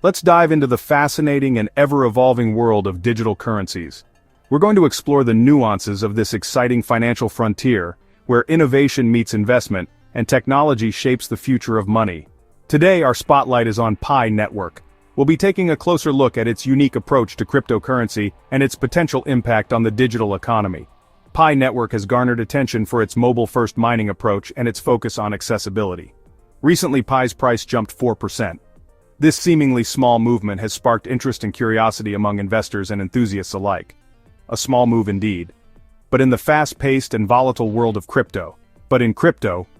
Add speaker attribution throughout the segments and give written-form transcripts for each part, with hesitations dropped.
Speaker 1: Let's dive into the fascinating and ever-evolving world of digital currencies. We're going to explore the nuances of this exciting financial frontier, where innovation meets investment, and technology shapes the future of money. Today, our spotlight is on Pi Network. We'll be taking a closer look at its unique approach to cryptocurrency and its potential impact on the digital economy. Pi Network has garnered attention for its mobile-first mining approach and its focus on accessibility. Recently, Pi's price jumped 4%. This seemingly small movement has sparked interest and curiosity among investors and enthusiasts alike. A small move indeed. But in the fast-paced and volatile world of crypto,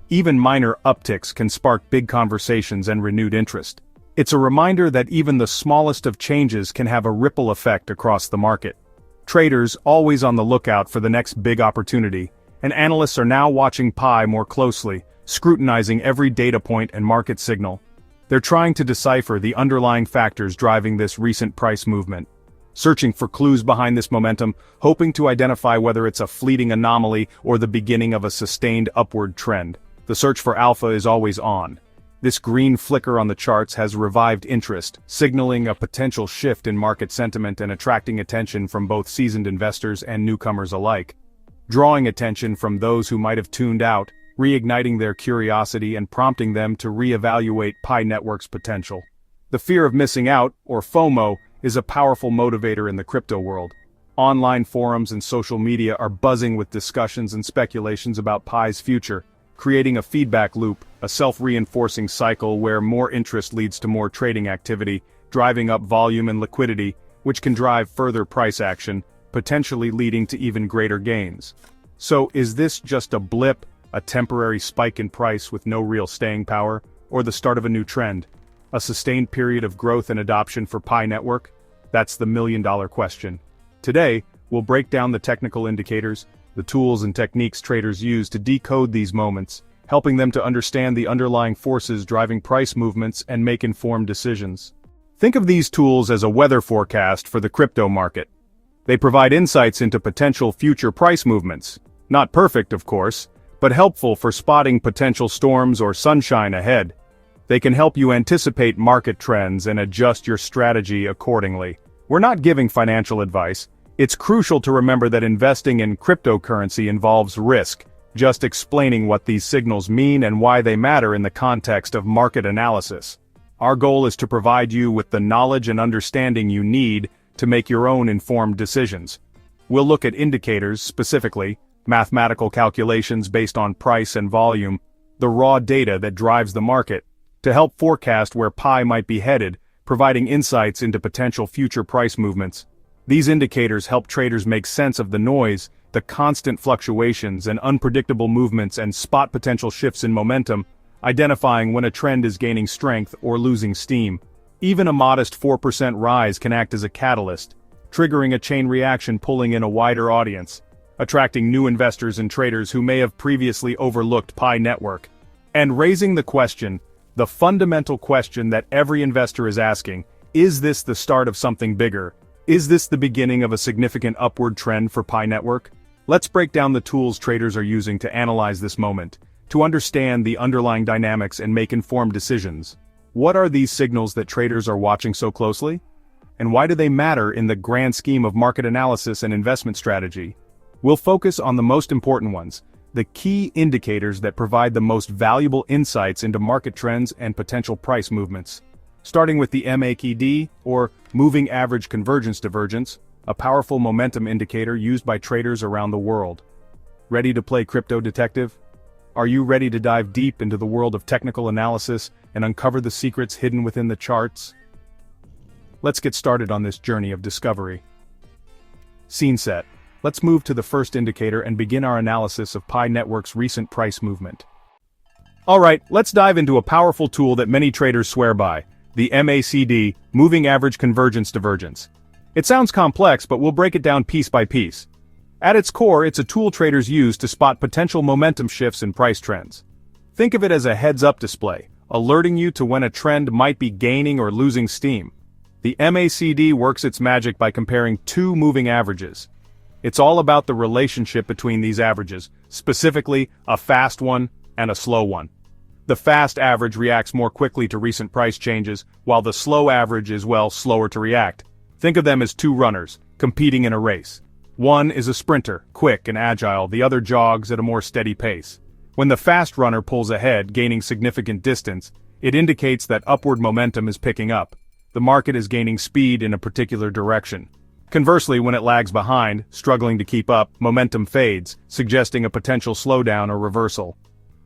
Speaker 1: even minor upticks can spark big conversations and renewed interest. It's a reminder that even the smallest of changes can have a ripple effect across the market. Traders always on the lookout for the next big opportunity, and analysts are now watching Pi more closely, scrutinizing every data point and market signal. They're trying to decipher the underlying factors driving this recent price movement, searching for clues behind this momentum, hoping to identify whether it's a fleeting anomaly or the beginning of a sustained upward trend. The search for alpha is always on. This green flicker on the charts has revived interest, signaling a potential shift in market sentiment and attracting attention from both seasoned investors and newcomers alike. Drawing attention from those who might have tuned out, reigniting their curiosity and prompting them to reevaluate Pi Network's potential. The fear of missing out, or FOMO, is a powerful motivator in the crypto world. Online forums and social media are buzzing with discussions and speculations about Pi's future, creating a feedback loop, a self-reinforcing cycle where more interest leads to more trading activity, driving up volume and liquidity, which can drive further price action, potentially leading to even greater gains. So, is this just a blip, a temporary spike in price with no real staying power, or the start of a new trend? A sustained period of growth and adoption for Pi Network? That's the million-dollar question. Today, we'll break down the technical indicators, the tools and techniques traders use to decode these moments, helping them to understand the underlying forces driving price movements and make informed decisions. Think of these tools as a weather forecast for the crypto market. They provide insights into potential future price movements. Not perfect, of course, but helpful for spotting potential storms or sunshine ahead. They can help you anticipate market trends and adjust your strategy accordingly. We're not giving financial advice. It's crucial to remember that investing in cryptocurrency involves risk, just explaining what these signals mean and why they matter in the context of market analysis. Our goal is to provide you with the knowledge and understanding you need to make your own informed decisions. We'll look at indicators specifically, mathematical calculations based on price and volume, the raw data that drives the market, to help forecast where Pi might be headed, providing insights into potential future price movements. These indicators help traders make sense of the noise, the constant fluctuations and unpredictable movements, and spot potential shifts in momentum, identifying when a trend is gaining strength or losing steam. Even a modest 4% rise can act as a catalyst, triggering a chain reaction pulling in a wider audience, attracting new investors and traders who may have previously overlooked Pi Network, and raising the question, the fundamental question that every investor is asking: is this the start of something bigger? Is this the beginning of a significant upward trend for Pi Network? Let's break down the tools traders are using to analyze this moment, to understand the underlying dynamics and make informed decisions. What are these signals that traders are watching so closely? And why do they matter in the grand scheme of market analysis and investment strategy? We'll focus on the most important ones, the key indicators that provide the most valuable insights into market trends and potential price movements. Starting with the MACD, or Moving Average Convergence Divergence, a powerful momentum indicator used by traders around the world. Ready to play crypto detective? Are you ready to dive deep into the world of technical analysis and uncover the secrets hidden within the charts? Let's get started on this journey of discovery. Scene set. Let's move to the first indicator and begin our analysis of Pi Network's recent price movement. Alright, let's dive into a powerful tool that many traders swear by, the MACD, Moving Average Convergence Divergence. It sounds complex, but we'll break it down piece by piece. At its core, it's a tool traders use to spot potential momentum shifts in price trends. Think of it as a heads-up display, alerting you to when a trend might be gaining or losing steam. The MACD works its magic by comparing two moving averages. It's all about the relationship between these averages, specifically a fast one and a slow one. The fast average reacts more quickly to recent price changes, while the slow average is, well, slower to react. Think of them as two runners, competing in a race. One is a sprinter, quick and agile, the other jogs at a more steady pace. When the fast runner pulls ahead, gaining significant distance, it indicates that upward momentum is picking up. The market is gaining speed in a particular direction. Conversely, when it lags behind, struggling to keep up, momentum fades, suggesting a potential slowdown or reversal.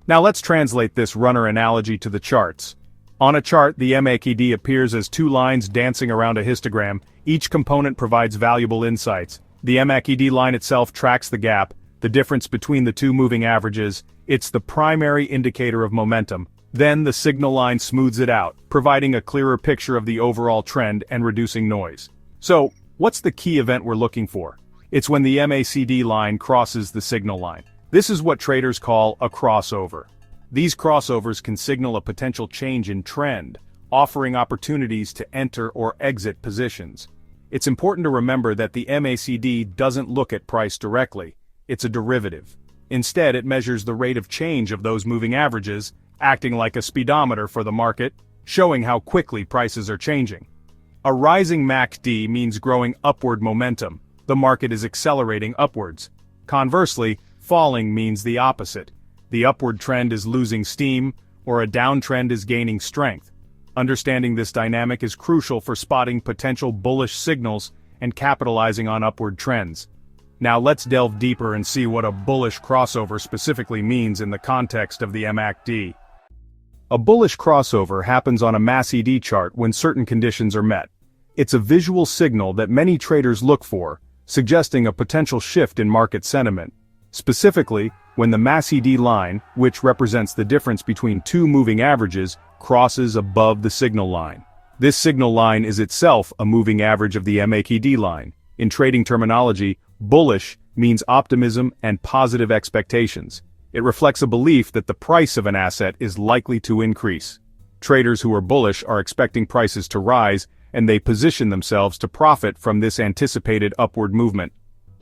Speaker 1: Now let's translate this runner analogy to the charts. On a chart, the MACD appears as two lines dancing around a histogram. Each component provides valuable insights. The MACD line itself tracks the gap, the difference between the two moving averages. It's the primary indicator of momentum. Then the signal line smooths it out, providing a clearer picture of the overall trend and reducing noise. So, what's the key event we're looking for? It's when the MACD line crosses the signal line. This is what traders call a crossover. These crossovers can signal a potential change in trend, offering opportunities to enter or exit positions. It's important to remember that the MACD doesn't look at price directly. It's a derivative. Instead, it measures the rate of change of those moving averages, acting like a speedometer for the market, showing how quickly prices are changing. A rising MACD means growing upward momentum. The market is accelerating upwards. Conversely, falling means the opposite. The upward trend is losing steam, or a downtrend is gaining strength. Understanding this dynamic is crucial for spotting potential bullish signals and capitalizing on upward trends. Now let's delve deeper and see what a bullish crossover specifically means in the context of the MACD. A bullish crossover happens on a MACD chart when certain conditions are met. It's a visual signal that many traders look for, suggesting a potential shift in market sentiment. Specifically, when the MACD line, which represents the difference between two moving averages, crosses above the signal line. This signal line is itself a moving average of the MACD line. In trading terminology, bullish means optimism and positive expectations. It reflects a belief that the price of an asset is likely to increase. Traders who are bullish are expecting prices to rise, and they position themselves to profit from this anticipated upward movement.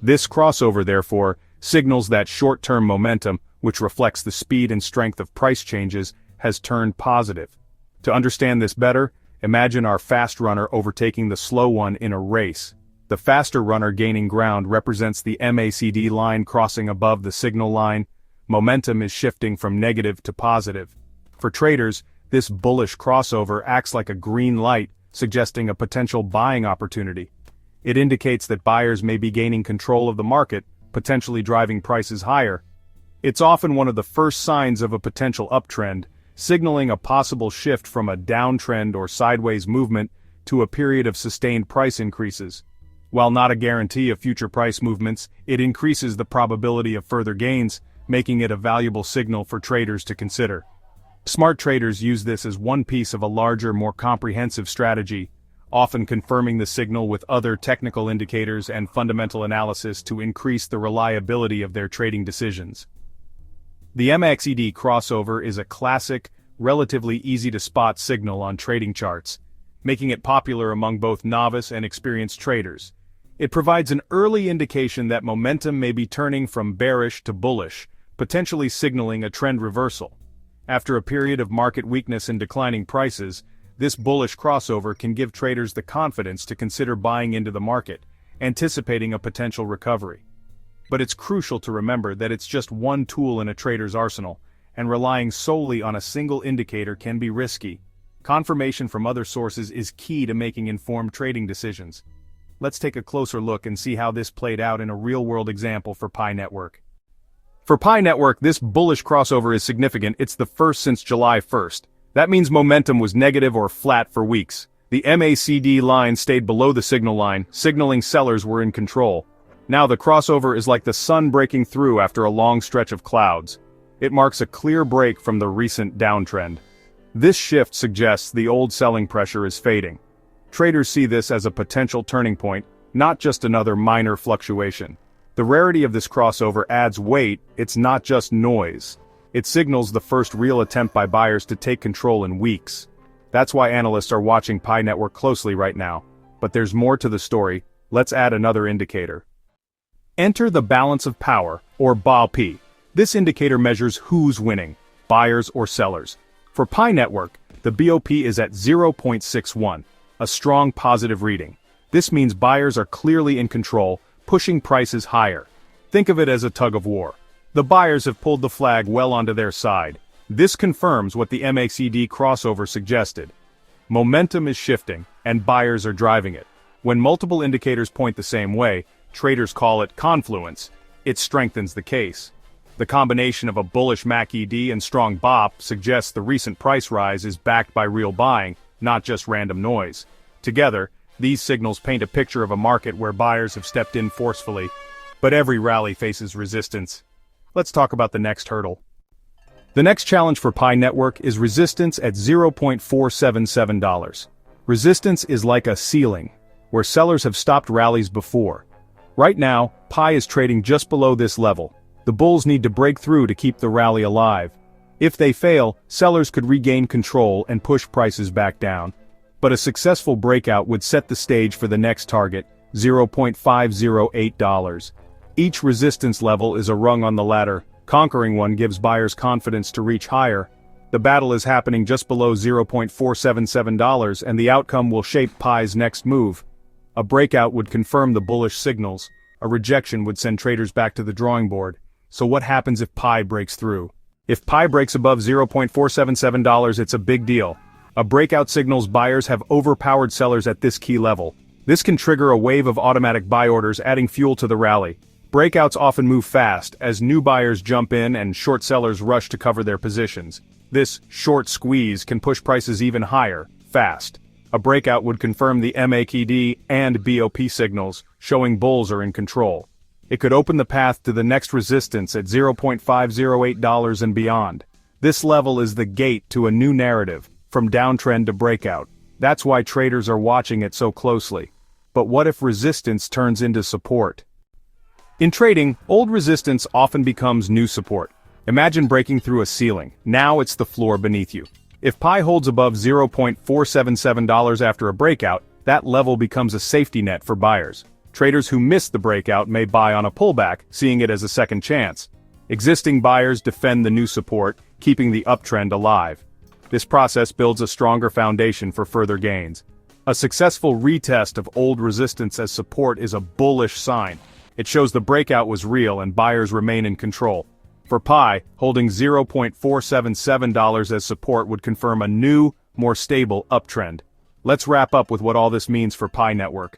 Speaker 1: This crossover, therefore, signals that short-term momentum, which reflects the speed and strength of price changes, has turned positive. To understand this better, imagine our fast runner overtaking the slow one in a race. The faster runner gaining ground represents the MACD line crossing above the signal line. Momentum is shifting from negative to positive. For traders, this bullish crossover acts like a green light, suggesting a potential buying opportunity. It indicates that buyers may be gaining control of the market, potentially driving prices higher. It's often one of the first signs of a potential uptrend, signaling a possible shift from a downtrend or sideways movement to a period of sustained price increases. While not a guarantee of future price movements, it increases the probability of further gains, making it a valuable signal for traders to consider. Smart traders use this as one piece of a larger, more comprehensive strategy, often confirming the signal with other technical indicators and fundamental analysis to increase the reliability of their trading decisions. The MACD crossover is a classic, relatively easy-to-spot signal on trading charts, making it popular among both novice and experienced traders. It provides an early indication that momentum may be turning from bearish to bullish, potentially signaling a trend reversal. After a period of market weakness and declining prices, this bullish crossover can give traders the confidence to consider buying into the market, anticipating a potential recovery. But it's crucial to remember that it's just one tool in a trader's arsenal, and relying solely on a single indicator can be risky. Confirmation from other sources is key to making informed trading decisions. Let's take a closer look and see how this played out in a real-world example for Pi Network. For Pi Network, this bullish crossover is significant. It's the first since July 1st. That means momentum was negative or flat for weeks. The MACD line stayed below the signal line, signaling sellers were in control. Now the crossover is like the sun breaking through after a long stretch of clouds. It marks a clear break from the recent downtrend. This shift suggests the old selling pressure is fading. Traders see this as a potential turning point, not just another minor fluctuation. The rarity of this crossover adds weight. It's not just noise. It signals the first real attempt by buyers to take control in weeks. That's why analysts are watching Pi Network closely right now. But there's more to the story. Let's add another indicator. Enter the balance of power, or BAP. This indicator measures who's winning, buyers or sellers. For Pi Network, the BOP is at 0.61, a strong positive reading. This means buyers are clearly in control, pushing prices higher. Think of it as a tug of war. The buyers have pulled the flag well onto their side. This confirms what the MACD crossover suggested. Momentum is shifting, and buyers are driving it. When multiple indicators point the same way, traders call it confluence. It strengthens the case. The combination of a bullish MACD and strong BOP suggests the recent price rise is backed by real buying, not just random noise. Together, these signals paint a picture of a market where buyers have stepped in forcefully, but every rally faces resistance. Let's talk about the next hurdle. The next challenge for Pi Network is resistance at $0.477. Resistance is like a ceiling, where sellers have stopped rallies before. Right now, Pi is trading just below this level. The bulls need to break through to keep the rally alive. If they fail, sellers could regain control and push prices back down. But a successful breakout would set the stage for the next target, $0.508. Each resistance level is a rung on the ladder. Conquering one gives buyers confidence to reach higher. The battle is happening just below $0.477, and the outcome will shape Pi's next move. A breakout would confirm the bullish signals. A rejection would send traders back to the drawing board. So what happens if Pi breaks through? If Pi breaks above $0.477, it's a big deal. A breakout signals buyers have overpowered sellers at this key level. This can trigger a wave of automatic buy orders, adding fuel to the rally. Breakouts often move fast, as new buyers jump in and short sellers rush to cover their positions. This short squeeze can push prices even higher, fast. A breakout would confirm the MACD and BOP signals, showing bulls are in control. It could open the path to the next resistance at $0.508 and beyond. This level is the gate to a new narrative, from downtrend to breakout. That's why traders are watching it so closely. But what if resistance turns into support? In trading, old resistance often becomes new support. Imagine breaking through a ceiling. Now it's the floor beneath you. If Pi holds above $0.477 after a breakout, that level becomes a safety net for buyers. Traders who miss the breakout may buy on a pullback, seeing it as a second chance. Existing buyers defend the new support, keeping the uptrend alive. This process builds a stronger foundation for further gains. A successful retest of old resistance as support is a bullish sign. It shows the breakout was real and buyers remain in control. For Pi, holding $0.477 as support would confirm a new, more stable uptrend. Let's wrap up with what all this means for Pi Network.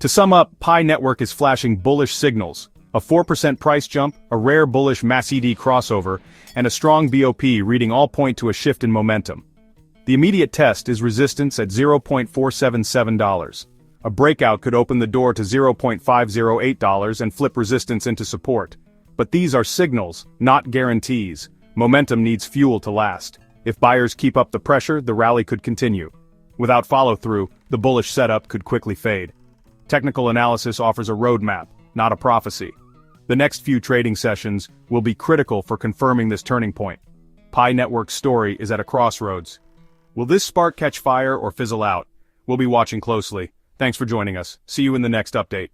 Speaker 1: To sum up, Pi Network is flashing bullish signals. A 4% price jump, a rare bullish MACD crossover, and a strong BOP reading all point to a shift in momentum. The immediate test is resistance at $0.477. A breakout could open the door to $0.508 and flip resistance into support. But these are signals, not guarantees. Momentum needs fuel to last. If buyers keep up the pressure, the rally could continue. Without follow-through, the bullish setup could quickly fade. Technical analysis offers a roadmap, not a prophecy. The next few trading sessions will be critical for confirming this turning point. Pi Network's story is at a crossroads. Will this spark catch fire or fizzle out? We'll be watching closely. Thanks for joining us. See you in the next update.